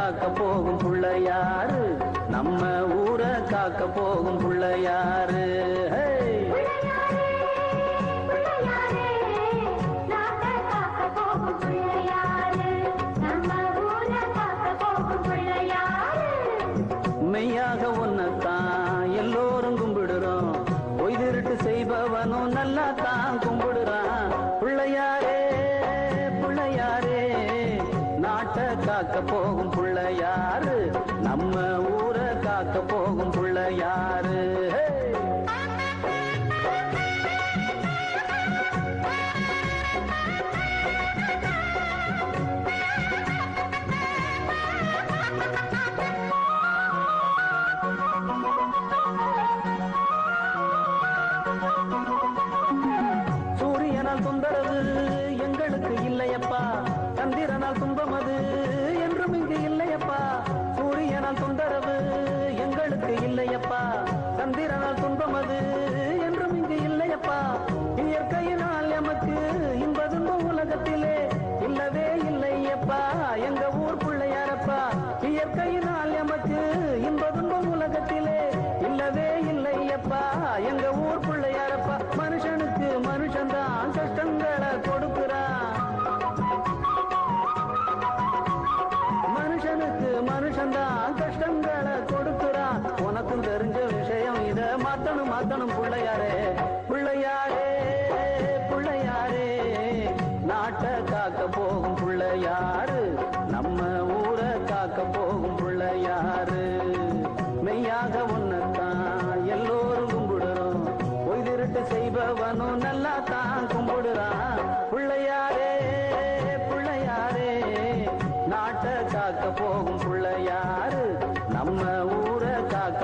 காக்க போகும் புள்ளையாரு, நம்ம ஊரை காக்க போகும் புள்ளையாரு. மெய்யாக ஒன்னத்தான் எல்லோரும் கும்பிடுறோம், பொய் திருட்டு செய்பவனும் நல்லா தான் கும்பிடுறான். பிள்ளையாரே பிள்ளையாரே, நாட்டை காக்க போகும் பிள்ளையாரு, நம்ம ஊரை காக்க போகும் பிள்ளையாரு. சூரியனால் தொந்தரவு எங்களுக்கு இல்லையப்பா, சந்திரனால் துன்பம் அது என்றும் இங்கு இல்லையப்பா. சூரியனால் தொந்தரவு எங்களுக்கு இல்லையப்பா, சந்திரனால் துன்பம் அது என்றும் இங்கு இல்லையப்பா. இயற்கையினால் எமக்கு இன்ப துன்பம் உலகத்திலே இல்லவே இல்லையப்பா, எங்க ஊர் பிள்ளையாரப்பா. இயற்கையினால் எமக்கு இன்ப துன்பம் உலகத்திலே இல்லவே இல்லையப்பா, எங்க ஊர் பிள்ளையாரப்பா. மனுஷனுக்கு மனுஷன்தான் கஷ்டங்களை கொடுக்கிறான், மனுஷனுக்கு மனுஷன்தான் கஷ்டங்களை கொடுக்கிறான். உனக்கும் தெரிஞ்ச விஷயம் இத மாத்தணும் மாத்தணும் பிள்ளையாரே பிள்ளையாரே பிள்ளையாரே, நாட்டை காக்க போகும் பிள்ளையாரு, நம்ம ஊரை காக்க போகும் பிள்ளையாரு. மெய்யாக ஒன்னத்தான் எல்லோரும் கும்பிடுறோம், பொய் திருட்டு செய்பவனும் நல்லா தான் கும்பிடுறான். பிள்ளையாரே பிள்ளையாரே, நாட்டை காக்க போகும் பிள்ளையாரு, நம்ம ஊரை காக்க